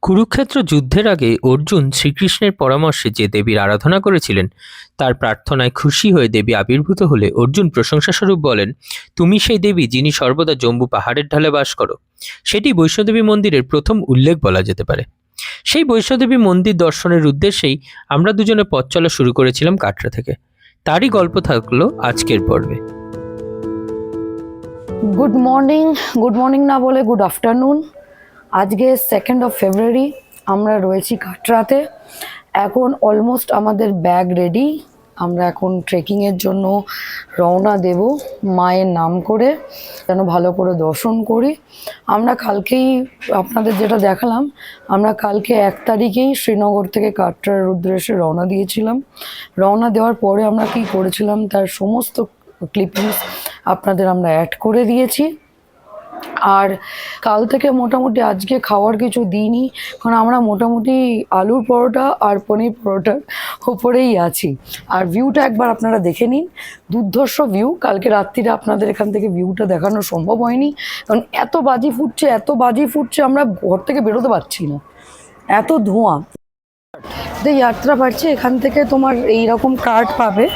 কুরুক্ষেত্র যুদ্ধের আগে অর্জুন শ্রীকৃষ্ণের পরামর্শে যে দেবীর আরাধনা করেছিলেন তার প্রার্থনায় খুশি হয়ে দেবী আবির্ভূত হলে অর্জুন প্রশংসাস্বরূপ বলেন, তুমি সেই দেবী যিনি সর্বদা জম্বু পাহাড়ের ঢালে বাস করো। সেটি বৈষ্ণোদেবী মন্দিরের প্রথম উল্লেখ বলা যেতে পারে। সেই বৈষ্ণোদেবী মন্দির দর্শনের উদ্দেশ্যেই আমরা দুজনে পথ চলা শুরু করেছিলাম কাটরা থেকে। তারই গল্প থাকলো আজকের পর্বে। গুড মর্নিং না বলে গুড আফটারনুন। আজকে 2nd of February, আমরা রয়েছি কাটরাতে। এখন অলমোস্ট আমাদের ব্যাগ রেডি। আমরা এখন ট্রেকিংয়ের জন্য রওনা দেব মায়ের নাম করে, যেন ভালো করে দর্শন করি। আমরা কালকেই আপনাদের যেটা দেখালাম, আমরা কালকে 1 তারিখেই শ্রীনগর থেকে কাটরার উদ্দেশ্যে রওনা দিয়েছিলাম। রওনা দেওয়ার পরে আমরা কি করেছিলাম তার সমস্ত ক্লিপিংস আপনাদের আমরা অ্যাড করে দিয়েছি। আর কাল থেকে মোটামুটি আজকে খাওয়ার কিছু দিইনি, কারণ আমরা মোটামুটি আলুর পরোটা আর পনির পরোটার উপরেই আছি। আর ভিউটা একবার আপনারা দেখে নিন, দুর্ধর্ষ ভিউ। কালকে রাত্রিরে আপনাদের এখান থেকে ভিউটা দেখানো সম্ভব হয়নি, কারণ এত বাজি ফুটছে আমরা ঘর থেকে বেরোতে পারছি না, এত ধোঁয়া। যে যাত্রা পাচ্ছে এখান থেকে তোমার এইরকম কার্ড পাবে,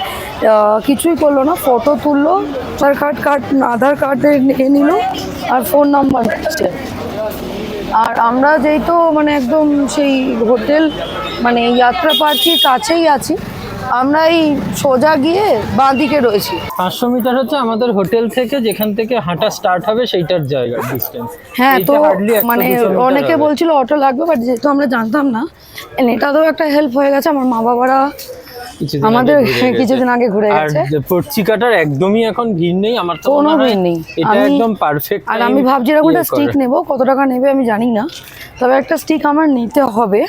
কিছুই করলো না, ফটো তুললো, আধার কার্ডে নিয়ে নিল আর ফোন নাম্বার দিচ্ছে। আর আমরা যেহেতু মানে একদম সেই হোটেল মানে যাত্রা পার্কের কাছেই আছি, আমরা এই সোজা গিয়ে বাঁ দিকে রয়েছি। 500 মিটার হচ্ছে আমাদের হোটেল থেকে, যেখান থেকে হাঁটা স্টার্ট হবে সেইটার জায়গা ডিস্টেন্স। হ্যাঁ, তো মানে অনেকে বলছিল অটো লাগবে, বাট যেহেতু আমরা জানতাম না, এটাতেও একটা হেল্প হয়ে গেছে। আমার মা বাবারা আমাদের কিছুদিন আগে ঘুরে গেছে। আর পর্চিকাটার একদমই এখন ভিড় নেই, আমার তো কোনো ভিড় নেই, এটা একদম পারফেক্ট। আর আমি ভাবছি এরকম একটা স্টিক নেব, কত টাকা নেবে আমি জানি না, তবে একটা স্টিক আমার নিতে হবে।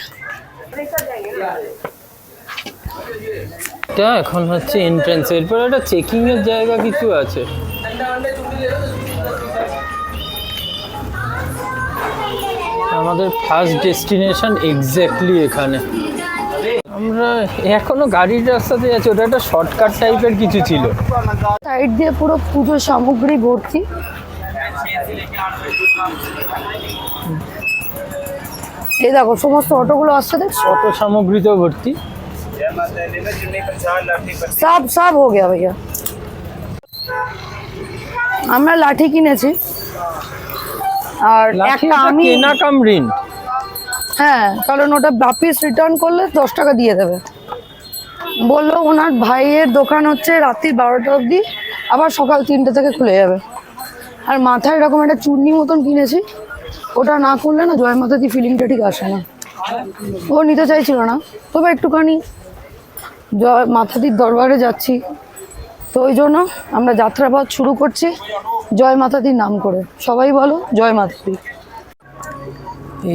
এটা এখন হচ্ছে এন্ট্রান্স, এরপর একটা চেকিং এর জায়গা কিছু আছে। আমাদের ফার্স্ট ডেস্টিনেশন এক্স্যাক্টলি এখানে। আমরা এখনো গাড়ির রাস্তাতে যাচ্ছি, ওটা একটা শর্টকাট টাইপের কিছু ছিল। সাইড দিয়ে পুরো পুজোর সামগ্রী ভর্তি। এই দেখো সমস্ত অটোগুলো আসছে, দেখছো অটো সামগ্রীতেও ভর্তি। সব হো গিয়া ভাইয়া। আমরা লাঠি কিনেছি, আর একটা আমি কেনা কাম ঋণ। হ্যাঁ, কারণ ওটা বাপিস রিটার্ন করলে 10 টাকা দিয়ে দেবে। বললো ওনার ভাইয়ের দোকান হচ্ছে রাত্রি 12টা অবধি, আবার সকাল 3টে থেকে খুলে যাবে। আর মাথায় এরকম একটা চূর্ণি মতন কিনেছি, ওটা না করলে না জয় মাতা দি ফিলিংটা ঠিক আসে না। ও নিতে চাইছিল না, তবে একটুখানি জয় মাতাদির দরবারে যাচ্ছি, তো ওই জন্য আমরা যাত্রাপথ শুরু করছি জয় মাতাদির নাম করে। সবাই বলো জয় মাতাদি।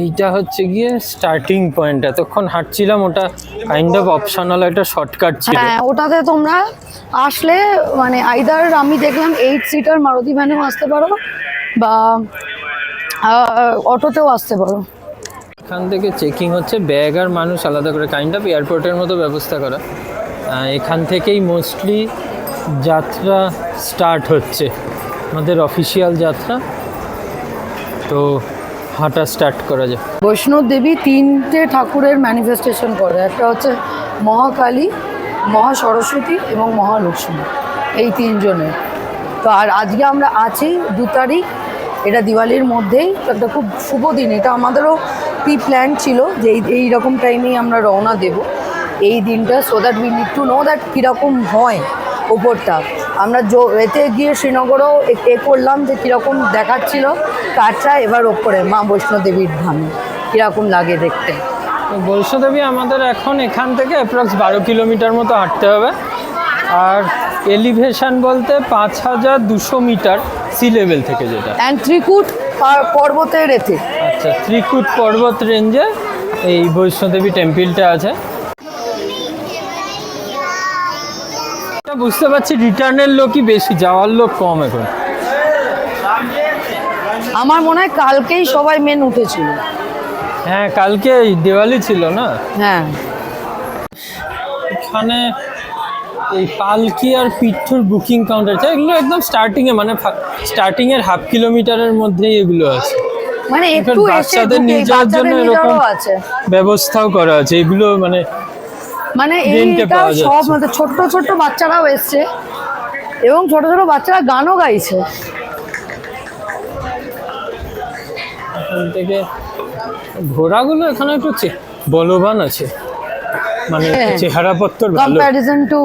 এইটা হচ্ছে গিয়ে স্টার্টিং পয়েন্ট। এতক্ষণ হাঁটছিলাম, ওটা কাইন্ড অফ অপশনাল একটা শর্টকাট ছিল। হ্যাঁ, ওটাতে তোমরা আসলে মানে আইদার আমি দেখলাম 8 সিটার মারুতি ভ্যানেও আসতে পারো, বা অটোতেও আসতে পারো। এখান থেকে চেকিং হচ্ছে, ব্যাগ আর মানুষ আলাদা করে, কাইন্ড অফ এয়ারপোর্টের মতো ব্যবস্থা করা। এখান থেকেই মোস্টলি যাত্রা স্টার্ট হচ্ছে, আমাদের অফিসিয়াল যাত্রা। তো হাঁটা স্টার্ট করা যায়। বৈষ্ণব দেবী 3টে ঠাকুরের ম্যানিফেস্টেশন করে, একটা হচ্ছে মহাকালী, মহা সরস্বতী এবং মহালক্ষ্মী, এই 3 জনের। তো আর আজকে আমরা আছি 2 তারিখ, এটা দিওয়ালির মধ্যেই, একটা খুব শুভ দিন। এটা আমাদেরও প্ল্যান ছিল যে এইরকম টাইমেই আমরা রওনা দেব এই দিনটা, so that we need to know that কীরকম হয় ওপরটা। আমরা এতে গিয়ে শ্রীনগরেও করলাম যে কীরকম দেখাচ্ছিল কাটরা, এবার ওপরে মা বৈষ্ণোদেবীর ধাম কীরকম লাগে দেখতে। বৈষ্ণোদেবী আমাদের এখন এখান থেকে অ্যাপ্রক্স 12 কিলোমিটার মতো হাঁটতে হবে। আর এলিভেশন বলতে 5200 মিটার সি লেভেল থেকে, যেটা অ্যান্ড ত্রিকুট পর্বতের এতে। আচ্ছা, ত্রিকুট পর্বত রেঞ্জে এই বৈষ্ণোদেবী টেম্পলটা আছে। বুঝতে পারছি রিটার্নের লোকই বেশি, যাওয়ার লোক কম এখন। আমার মনে হয় কালকেই সবাই মেন উঠেছিল। হ্যাঁ, কালকে দিওয়ালি ছিল না। হ্যাঁ, এখানে এই পালকি আর পিঠুর বুকিং কাউন্টার আছে, এগুলো একদম স্টার্টিংয়ে, মানে স্টার্টিংয়ের 1/2 কিলোমিটারের মধ্যেই এগুলো আছে। মানে একটু এসে বাচ্চাদের ঢুকে, নিয়ে যাওয়ার জন্য বাচ্চাদের নিয়ে এরকম যাওয়ারও আছে। ব্যবস্থাও করা আছে, এগুলো মানে মানে রেন্টে এইটা পাওয়া সব যাচ্ছে। মানে ছোট্ট ছোট্ট বাচ্চারাও এসছে এবং ছোট ছোট বাচ্চারা গানও গাইছে। এখান থেকে ঘোড়াগুলো এখানে একটু বলবান আছে, মানে হ্যাঁ। চেহারাপত্র ভালো। কম্প্যারিজন টু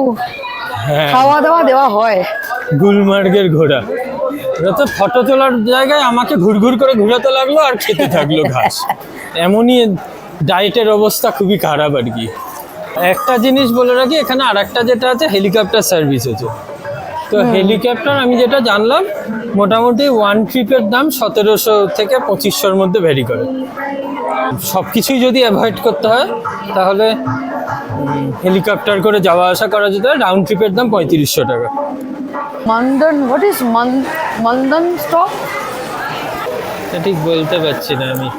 হ্যাঁ, খাওয়া দাওয়া দেওয়া হয়। গুলমার্গের ঘোড়া, ওরা তো ফটো তোলার জায়গায় আমাকে ঘুরঘুর করে ঘুরাতে লাগলো আর খেতে থাকলো ঘাস। এমনই ডায়েটের অবস্থা খুবই খারাপ আর কি। একটা জিনিস বলে রাখি, এখানে আর একটা যেটা আছে হেলিকপ্টার সার্ভিস আছে। তো হেলিকপ্টার আমি যেটা জানলাম মোটামুটি ওয়ান ট্রিপের দাম 1700 থেকে 2500-র মধ্যে ভ্যারি করে। সব কিছুই যদি অ্যাভয়েড করতে হয় তাহলে হেলিকপ্টার করে যাওয়া আসা করা যেতে হয়। রাউন্ড ট্রিপের দাম 3500 টাকা। মন্দন, হোয়াট ইজ মন্দন স্টপ? এটা ঠিক বলতে পারছি না আমি।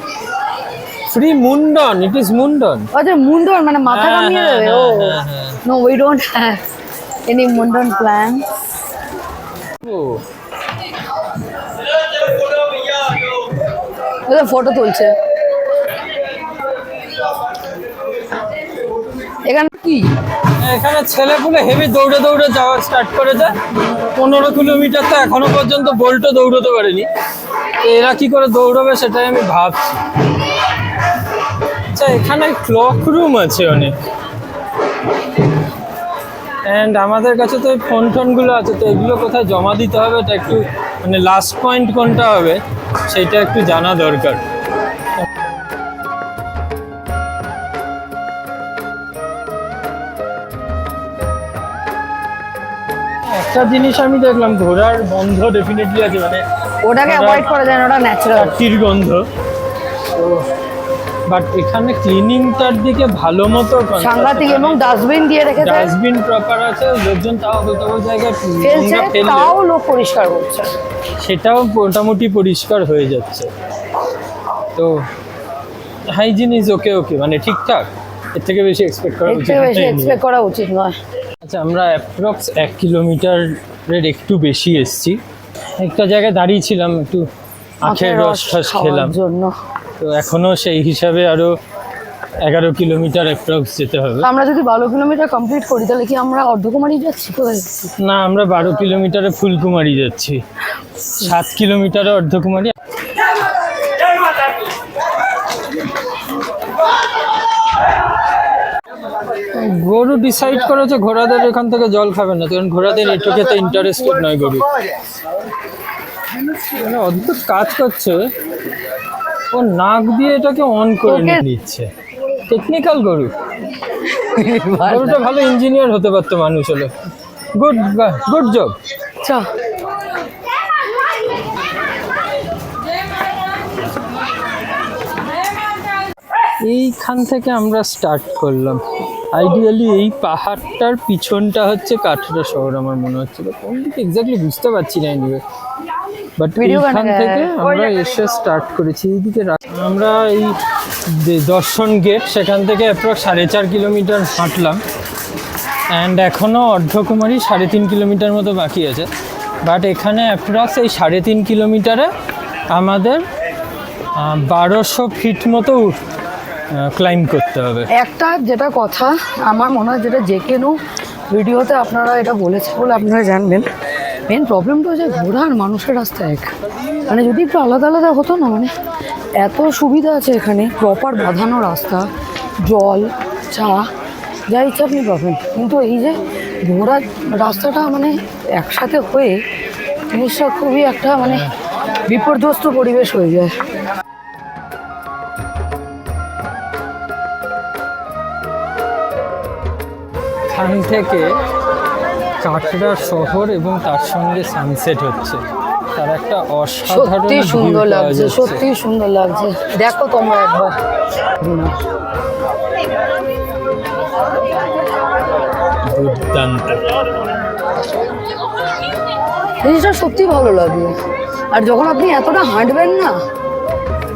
ফ্রি মুন্ডন, ইট ইজ মুন্ডন। আচ্ছা মুন্ডন মানে মাথা হ্যাঁ, কামিয়ে হ্যাঁ, দেবে। ও হ্যাঁ, হ্যাঁ। No, we don't have any mundan plan. ও ফটো তুলছে এখানে কি? এখানে ছেলেপুলে হেভি দৌড়ে দৌড়ে যাওয়া স্টার্ট করেছে। 15 কিলোমিটার তো এখনো পর্যন্ত বোল্টও দৌড়তে পারেনি। তো এরা কি করে দৌড়বে সেটাই আমি ভাবছি। আচ্ছা, এখানে ক্লক রুম আছে অনেক, অ্যান্ড আমাদের কাছে তো এই ফোন টোনগুলো আছে, তো এগুলো কোথায় জমা দিতে হবে এটা একটু, মানে লাস্ট পয়েন্ট কোনটা হবে সেটা একটু জানা দরকার। একটা জিনিস আমি দেখলাম, ঘোড়ার গন্ধ ডেফিনেটলি আছে, মানে ওটাকে অ্যাভয়েড করা যায় না, ওটা ন্যাচারাল। চারটির গন্ধ। তো বাট এখানে ক্লিনিংটার দিকে ভালো মতো সাংঘাতিক, এবং ডাস্টবিন দিয়ে রেখেছে, ডাস্টবিন প্রপার আছে। লোকজন তাও জায়গায় ফেলছে, নোংরা ফেললে তাও লোক পরিষ্কার করছে। সেটাও মোটামুটি পরিষ্কার হয়ে যাচ্ছে। তো হাইজিন ইজ ওকে ওকে, মানে ঠিকঠাক। এর থেকে বেশি এক্সপেক্ট করা এর উচিত থেকে বেশি নয়। এক্সপেক্ট করা উচিত নয়। আচ্ছা, আমরা অ্যাপ্রক্স 1 কিলোমিটারের একটু বেশি এসছি। একটা জায়গায় দাঁড়িয়েছিলাম, একটু আখের রস টস খাওয়ার খেলাম। জন্য। তো এখনো সেই হিসাবে আরো 11 কিলোমিটার অ্যাপ্রক্স যেতে হবে। আমরা যদি 12 কিলোমিটার কমপ্লিট করি তাহলে কি আমরা অর্ধকুমারী যাচ্ছি? কোথায় যাচ্ছি? না, আমরা 12 কিলোমিটারে ফুলকুমারী যাচ্ছি, 7 কিলোমিটারে অর্ধকুমারী। গরু ডিসাইড করেছে ঘোড়াদের এখান থেকে জল খাবে না, কারণ ঘোড়াদের একটু খেতে ইন্টারেস্টেড নয় গরু। মানে অদ্ভুত কাজ করছে, ও নাক দিয়ে এটাকে অন করে নিচ্ছে। টেকনিক্যাল গরু, গরুটা ভালো ইঞ্জিনিয়ার হতে পারতো মানুষ হলে। Good good job. আচ্ছা, এইখান থেকে আমরা স্টার্ট করলাম। আইডিয়ালি এই পাহাড়টার পিছনটা হচ্ছে কাটরা শহর আমার মনে হচ্ছিল, কোন দিকে এক্স্যাক্টলি বুঝতে পারছি না। এনিওয়ে, বাট Video এইখান বানাবে। থেকে আমরা এসে স্টার্ট করেছি। এইদিকে আমরা এই যে দর্শন গেট, সেখান থেকে অ্যাপ্রক্স 4.5 কিলোমিটার হাঁটলাম, অ্যান্ড এখনও অর্ধকুমারী 3.5 কিলোমিটার মতো বাকি আছে। বাট এখানে অ্যাপ্রক্স এই 3.5 কিলোমিটারে আমাদের 1200 ফিট মতো ক্লাইম্ব করতে হবে। একটা যেটা কথা আমার মনে হয়, যেটা যে কেন ভিডিওতে আপনারা এটা বলেছে বলে আপনারা জানবেন, মেন প্রবলেমটা হচ্ছে ঘোড়া আর মানুষের রাস্তা এক। মানে যদি একটু আলাদা আলাদা হতো না, মানে এত সুবিধা আছে এখানে, প্রপার বাঁধানো রাস্তা, জল, চা, যা ইচ্ছা আপনি পাবেন। কিন্তু এই যে ঘোড়ার রাস্তাটা মানে একসাথে হয়ে জিনিসটা খুবই একটা মানে বিপর্যস্ত পরিবেশ হয়ে যায়। এখান থেকে কাটরা শহর এবং তার সঙ্গে সানসেট হচ্ছে, তার একটা অসাধারণ সত্যি view সুন্দর পাওয়া লাগছে, যাচ্ছে। সত্যি সুন্দর লাগছে। দেখো তোমরা একবার, দুর্দান্ত। জিনিসটা সত্যি ভালো লাগবে। আর যখন আপনি এতটা হাঁটবেন না,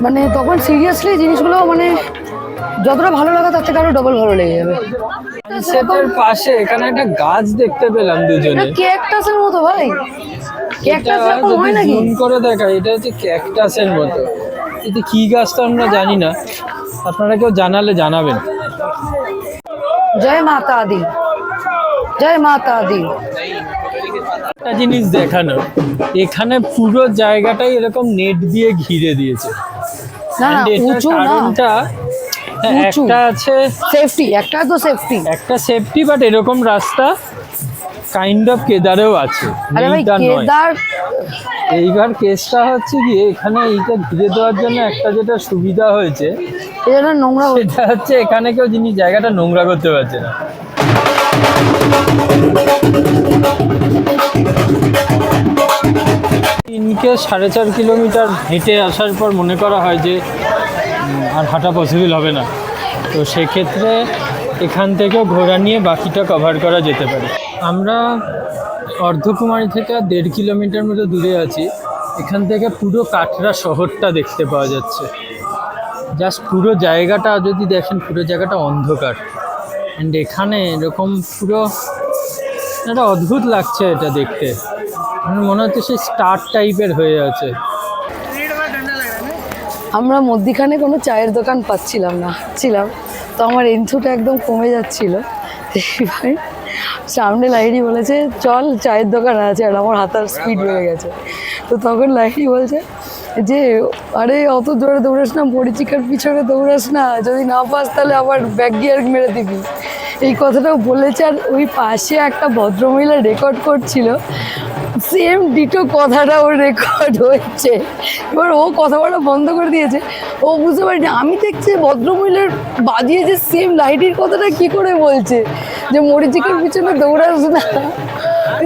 মানে তখন সিরিয়াসলি জিনিসগুলো মানে যতটা ভালো লাগা তার থেকে আরো ডবল ভালো লেগে যাবে। সানসেটের পাশে এখানে একটা গাছ দেখতে পেলাম দুজনে। ক্যাকটাসের মতো ভাই, ক্যাকটাস এরকম হয় নাকি? জুম করে দেখা, এটা হচ্ছে ক্যাকটাসের মতো। এটা কি গাছ তো আমরা জানি না, আপনারা কেউ জানালে জানাবেন। জয় মাতা দি, জয় মাতা দি। একটা জিনিস দেখানো, এখানে পুরো জায়গাটাই এরকম নেট দিয়ে ঘিরে দিয়েছে। না না, And এটার উঁচু না, কারণটা উঁচু। একটা আছে, সেফটি, একটা তো সেফটি। একটা সেফটি, বাট এরকম রাস্তা কাইন্ড অফ কেদারেও আছে, আরে ভাই নেইটা নয়। কেদার, এইবার কেসটা হচ্ছে কি, এখানে এইটা ঘিরে দেওয়ার জন্য একটা যেটা সুবিধা হয়েছে এটা নোংরা হচ্ছে। সেটা হচ্ছে এখানে কেউ জিনিস জায়গাটা নোংরা করতে পারছে না। ইনকে 4.5 কিলোমিটার হেঁটে আসার পর মনে করা হয় যে আর হাঁটা পসিবল হবে না, তো সেক্ষেত্রে এখান থেকেও ঘোড়া নিয়ে বাকিটা কভার করা যেতে পারে। আমরা অর্ধকুমারী থেকে 1.5 কিলোমিটার মতো দূরে আছি। এখান থেকে পুরো কাটরা শহরটা দেখতে পাওয়া যাচ্ছে। জাস্ট পুরো জায়গাটা যদি দেখেন, পুরো জায়গাটা অন্ধকার। অ্যান্ড এখানে এরকম পুরো একটা অদ্ভুত লাগছে এটা দেখতে। আমার মনে হচ্ছে সেই স্টার টাইপের হয়ে আছে। আমরা মধ্যিখানে কোনো চায়ের দোকান পাচ্ছিলাম না, তো আমার এন্থুটা একদম কমে যাচ্ছিল। এবার সামনে লাইরি বলেছে চল চায়ের দোকান আছে, আর আমার হাতার স্পিড বেড়ে গেছে। তো তখন লাইরি বলছে যে আরে অত জোরে দৌড়াস না, মরিচিকার পিছনে দৌড়াস না, যদি না পাস তাহলে আবার ব্যাক গিয়ার মেরে দিবি। এই কথাটাও বলেছে। আর ওই পাশে একটা ভদ্রমহিলা রেকর্ড করছিল, সেম ডিটো কথাটা ওর রেকর্ড হচ্ছে। এবার ও কথা বলা বন্ধ করে দিয়েছে, ও বুঝতে পারিনি। আমি দেখছি ভদ্রমহিলার বাজিয়েছে সেম লাইটির কথাটা কি করে বলছে যে মরিচিকার পিছনে দৌড়াস না,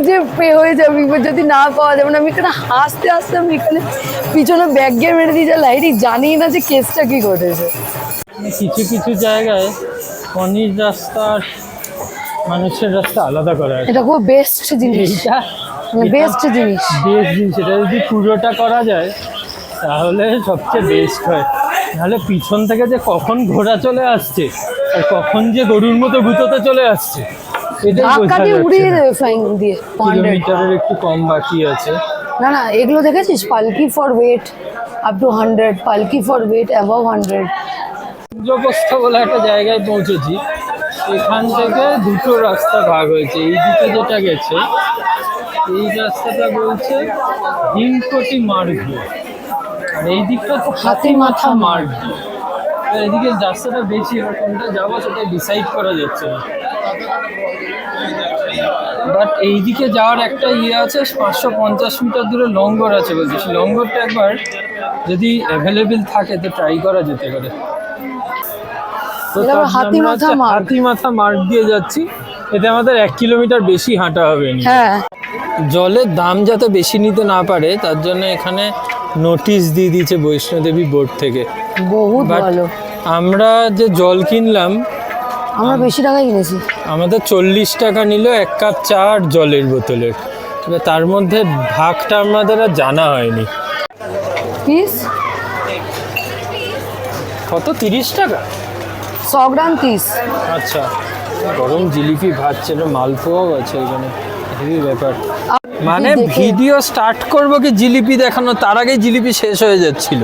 যে পে হয়ে যাবি যদি না পাওয়া যাবে না। আমি এখানে হাসতে হাসতে আমি এখানে পিছনে ব্যাগ গিয়ে মেরে দিয়েছে, লাইটি জানি না যে কেসটা কি ঘটেছে। কিছু কিছু জায়গায় পনির রাস্তা আর মানুষের রাস্তা আলাদা করা আছে। এটা খুব বেস্ট জিনিস, এইটা বেস্ট জিনিস। বেস্ট জিনিস, এটা যদি পুরোটা করা যায় তাহলে সবচেয়ে বেস্ট হয়। নাহলে পিছন থেকে যে কখন ঘোড়া চলে আসছে আর কখন যে গরুর মতো গুঁতোতে চলে আসছে, এটাই বোঝা ধাক্কা দিয়ে যাচ্ছে উড়িয়ে না। দেবে ফ্লাইং দিয়ে। 100 কিলোমিটারের একটু কম বাকি আছে। না না, এগুলো দেখেছিস পালকি ফর ওয়েট আপ টু 100, পালকি ফর ওয়েট অ্যাবাভ 100। ইন্দ্রপ্রস্থ বলে একটা জায়গায় পৌঁছেছি। এখান থেকে দুটো রাস্তা ভাগ হয়েছে। এই দিকে যেটা গেছে, এই রাস্তাটা বলছে হিমকটি মার্গ, আর এই দিকটা হাতিমাথা মার্গ। এদিকে রাস্তাটা বেশি, এবার কোনটা যাবো সেটা ডিসাইড করা যাচ্ছে না। বাট এইদিকে যাওয়ার একটা আছে, 550 মিটার দূরে লঙ্গর আছে বলছে। সেই লঙ্গরটা একবার যদি অ্যাভেলেবেল থাকে তো ট্রাই করা যেতে পারে। তো এটা আবার হাতিমাথা মার্গ। হাতিমাথা মার্গ দিয়ে যাচ্ছি। এতে আমাদের 1 কিলোমিটার বেশি হাঁটা হবে না। হ্যাঁ, জলের দাম যাতে বেশি নিতে না পারে তার জন্য এখানে নোটিশ দিয়ে দিয়েছে বৈষ্ণোদেবী বোর্ড থেকে। বহুত But ভালো। আমরা যে জল কিনলাম, আমরা বেশি টাকায় কিনেছি। আমাদের 40 টাকা নিল 1 কাপ চা আর জলের বোতলের। তবে তার মধ্যে ভাগটা আমাদের আর জানা হয়নি। পিস কত? 30 টাকা? 100 গ্রাম 30। আচ্ছা, গরম জিলিপি ভাজছিল, মালপোয়াও আছে এখানে। হেভি ব্যাপার। মানে দেখে- ভিডিও স্টার্ট করবো কি জিলিপি দেখানো, তার আগে জিলিপি শেষ হয়ে যাচ্ছিল।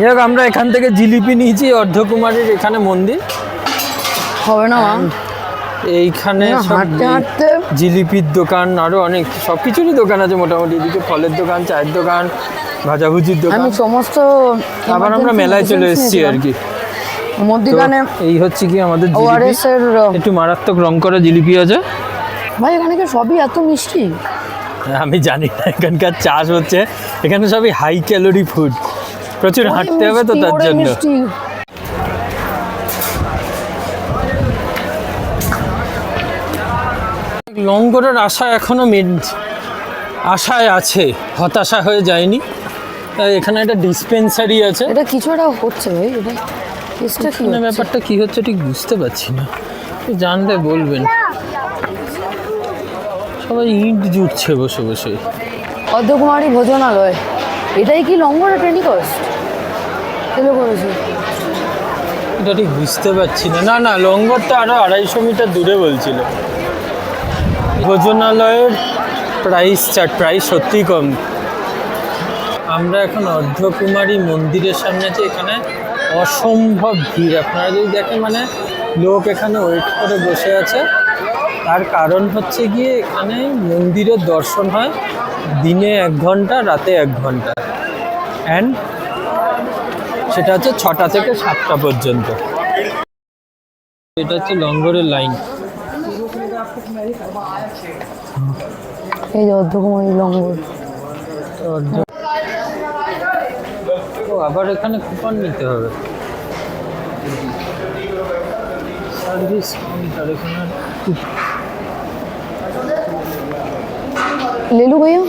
যাই হোক, আমরা এখান থেকে জিলিপি নিয়েছি। অর্ধকুমারীর এখানে মন্দির, হবে না মা? এইখানে না, সব হাঁটতে হাঁটতে জিলিপির দোকান, আরো অনেক সব কিছুরই দোকান আছে মোটামুটি। এদিকে ফলের দোকান, চায়ের দোকান, ভাজাভুজির দোকান। আমি সমস্ত আবার আমরা মেলায় চলে এসেছি আর কি। তো মধ্যিখানে এই হচ্ছে কি আমাদের জিলিপি। ওআরএস এর একটু মারাত্মক রং করা জিলিপি আছে। ভাই এখানে কি সবই এত মিষ্টি? আমি জানি না, এখানকার চাষ হচ্ছে। এখানে সবই হাই ক্যালোরি ফুড, প্রচুর হাঁটতে হবে তো তার জন্য। মিষ্টি। লঙ্গরের আশা এখনো আশায় আছে, হতাশা হয়ে যায়নি। তাই এখানে একটা ডিসপেন্সারি আছে। এটা কিছু একটা হচ্ছে ভাই, এটা কেসটা কি এখানে হচ্ছে? ব্যাপারটা কি হচ্ছে ঠিক বুঝতে পারছি না, একটু জানলে বলবেন। সবাই ইট জুটছে বসে বসে। অর্ধকুমারী ভোজনালয়, এটাই কি লঙ্গর টেনিকস্ট এগুলো করেছে? এটা ঠিক বুঝতে পারছি না। না না, লঙ্গরটা আরও 250 মিটার দূরে বলছিল। ভোজনালয়ের প্রাইস সত্যিই কম। আমরা এখন অর্ধকুমারী মন্দিরের সামনে আছি। এখানে অসম্ভব ভিড়, আপনারা যদি দেখেন মানে লোক এখানে ওয়েট করে বসে আছে। তার কারণ হচ্ছে গিয়ে এখানে মন্দিরের দর্শন হয় দিনে 1 ঘন্টা, রাতে 1 ঘন্টা, অ্যান্ড সেটা হচ্ছে 6টা থেকে 7টা পর্যন্ত। এটা হচ্ছে লঙ্গরের লাইন। এই যে অর্ধকুমারী লঙ্গর। ও আবার এখানে কুপন নিতে হবে। সার্ভিস কাউন্টার এখানে ले लूं भैया?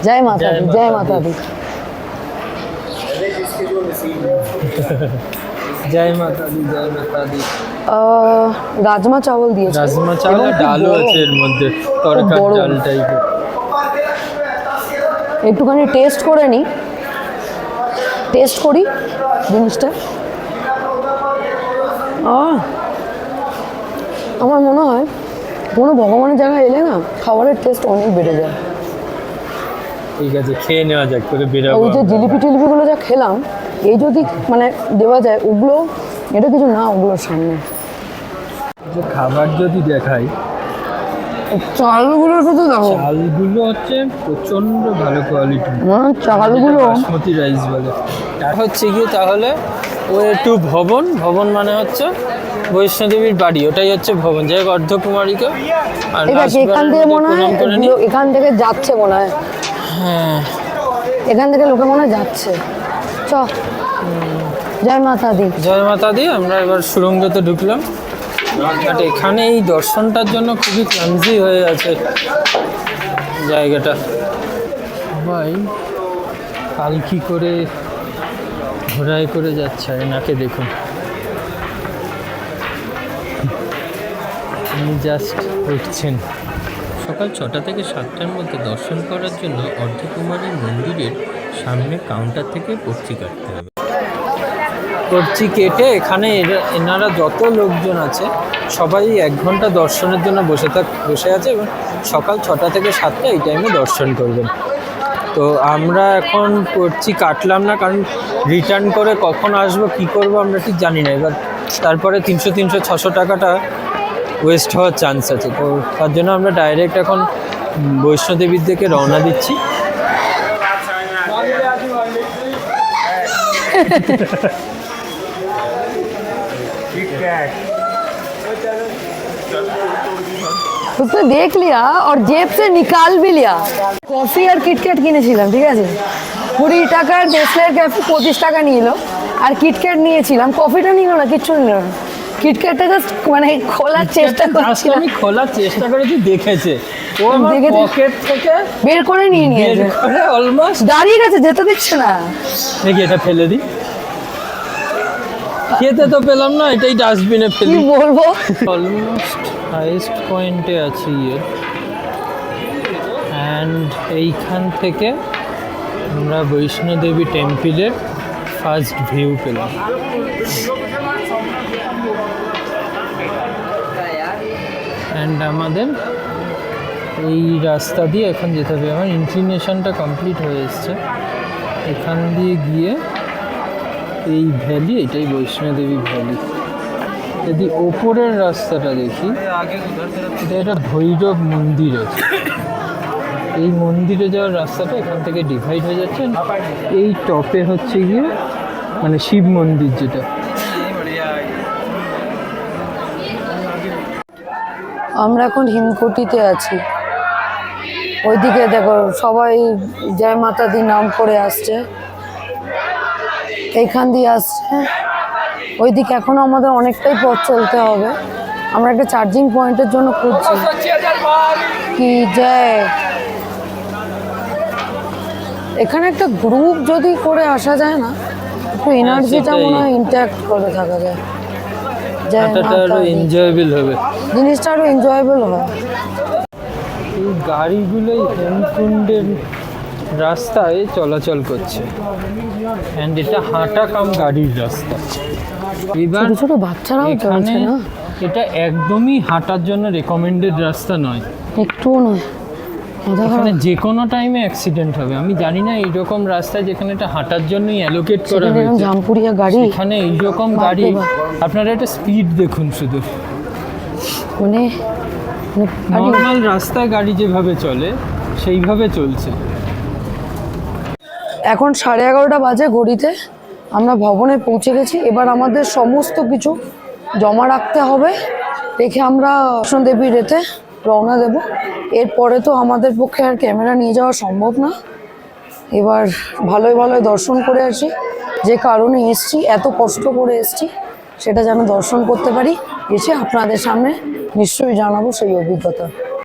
जय माता दी, जय माता दी। জয় মাতা দি, জয় মাতা দি। রাজমা চাवल দিয়েছে, রাজমা চাল আর ডালও আছে এর মধ্যে, তরকার বড়। ডাল টাইপের। একটুখানি টেস্ট করে নিই, টেস্ট করি জিনিসটা। আমার মনে হয় কোনো ভগবানের জায়গায় এলে না খাবারের টেস্ট অনেক বেড়ে যায়। ঠিক আছে, খেয়ে নেওয়া যাক, করে বেরাবো। ওই যে জিলিপি টিলিপিগুলো যা খেলাম, এই যদি মানে দেওয়া যায় ওগুলো, এটা কিছু না ওগুলোর সামনে। যে খাবার যদি দেখাই, চালগুলো শুধু দেখো, চালগুলো হচ্ছে প্রচন্ড ভালো কোয়ালিটি, চালগুলো বাসমতি রাইস বলে। আর হচ্ছে গিয়ে তাহলে ওয়ে টু ভবন। ভবন মানে হচ্ছে বৈষ্ণোদেবীর বাড়ি, ওটাই হচ্ছে ভবন। যাই হোক, অর্ধকুমারীকে আর ঠিক আছে, এখান থেকে মনে হয় এখান থেকে যাচ্ছে মনে হয়। হ্যাঁ, এখান থেকে লোকে মনে হয় যাচ্ছে। চ, জয় মাতা দি। জয় মাতা দি। আমরা এবার সুড়ঙ্গতে ঢুকলাম। বাট এখানে এই দর্শনটার জন্য খুবই ক্লামজি হয়ে আছে জায়গাটা। সবাই পালকি করে ঘোড়ায় করে যাচ্ছে, আর এনাকে দেখুন, উনি জাস্ট উঠছেন। সকাল 6টা থেকে 7টার মধ্যে দর্শন করার জন্য অর্ধকুমারী মন্দিরের সামনে কাউন্টার থেকে পর্চি কাটতে হবে। পর্চি কেটে এখানে এনারা যত লোকজন আছে সবাই 1 ঘন্টা দর্শনের জন্য বসে আছে, এবং সকাল 6টা থেকে 7টা এই টাইমে দর্শন করবেন। তো আমরা এখন পর্চি কাটলাম না, কারণ রিটার্ন করে কখন আসবো কী করবো আমরা ঠিক জানি না। এবার তারপরে 300-600 টাকাটা ওয়েস্ট হওয়ার চান্স আছে। তো তার জন্য আমরা ডাইরেক্ট এখন বৈষ্ণোদেবীর দিকে রওনা দিচ্ছি। उसने देख लिया और जेब से निकाल भी लिया। কফি আর কিটক্যাট কিনেছিলাম, ঠিক আছে, 20 টাকার নেসলের ক্যাফে 25 টাকা নিল, আর কিটক্যাট নিয়েছিলাম। কফিটা নিল না, কিচ্ছু নিল না। কিটক্যাটটা জাস্ট মানে খোলার চেষ্টা করছিলাম, আমি খোলার চেষ্টা করেছি, দেখেছে ও আমার দেখেছে। পকেট থেকে বের করে নিয়ে নিয়েছে, অলমোস্ট দাঁড়িয়ে গেছে, যেতে দিচ্ছে না। দেখি এটা ফেলে দিই, খেতে তো পেলাম না, এটাই ডাস্টবিনে কি ফেলি। বলবো, অলমোস্ট হাইয়েস্ট পয়েন্টে আছি অ্যান্ড এইখান থেকে আমরা বৈষ্ণোদেবী টেম্পলের ফার্স্ট ভিউ পেলাম। অ্যান্ড আমাদের এই রাস্তা দিয়ে এখন যেতে হবে। আমার ইনক্লিনেশনটা কমপ্লিট হয়ে এসছে। এখান দিয়ে গিয়ে এই ভ্যালি, এটাই বৈষ্ণোদেবী ভ্যালি। যদি ওপরের রাস্তাটা দেখি, এটা একটা ভৈরব মন্দির আছে। এই মন্দিরে যাওয়ার রাস্তাটা এখান থেকে ডিভাইড হয়ে যাচ্ছে। এই টপে হচ্ছে গিয়ে মানে শিব মন্দির, যেটা আমরা এখন হিমকুটিতে আছি। ওইদিকে দেখো সবাই জয় মাতা দি নাম করে আসছে, এইখান দিয়ে আসছে। ওইদিকে এখনো আমাদের অনেকটাই পথ চলতে হবে। আমরা একটা চার্জিং পয়েন্টের জন্য খুঁজছি। কি জয়, এখানে একটা গ্রুপ যদি করে আসা যায় না, একটু এনার্জিটা সেটাই। মনে হয় ইন্ট্যাক্ট করে থাকা যায়, জয় হাঁটাটা মাতা আরো দি। এনজয়েবল হবে। জিনিসটা আরো এনজয়েবল হয়। এই গাড়িগুলোই হেমকুণ্ডের রাস্তায় চলাচল করছে, অ্যান্ড এটা হাঁটা কাম গাড়ির রাস্তা। এবার ছোট ছোট বাচ্চারাও এখানে চলছে না, এটা একদমই হাঁটার জন্য রেকমেন্ডেড রাস্তা নয়। একটুও নয়। এখানে যে কোনো টাইমে অ্যাক্সিডেন্ট হবে। আমি জানি না এইরকম রাস্তায় যেখানে এটা হাঁটার জন্যই অ্যালোকেট করা সেখানে এরকম হয়েছে, জামপুরিয়া গাড়ি, এখানে এইরকম বাপরে গাড়ি, বাপ। আপনারা একটা স্পিড দেখুন শুধু। মানে গাড়ি। নর্মাল রাস্তায় গাড়ি যেভাবে চলে সেইভাবে চলছে। এখন 11:30 বাজে ঘড়িতে। আমরা ভবনে পৌঁছে গেছি। এবার আমাদের সমস্ত কিছু জমা রাখতে হবে, রেখে আমরা বৈষ্ণো দেবীর এতে রওনা দেব। এরপরে তো আমাদের পক্ষে আর ক্যামেরা নিয়ে যাওয়া সম্ভব না। এবার ভালোই ভালোই দর্শন করে আসি। যে কারণে এসছি, এত কষ্ট করে এসছি, সেটা যেন দর্শন করতে পারি। এসে আপনাদের সামনে নিশ্চয়ই জানাবো সেই অভিজ্ঞতা।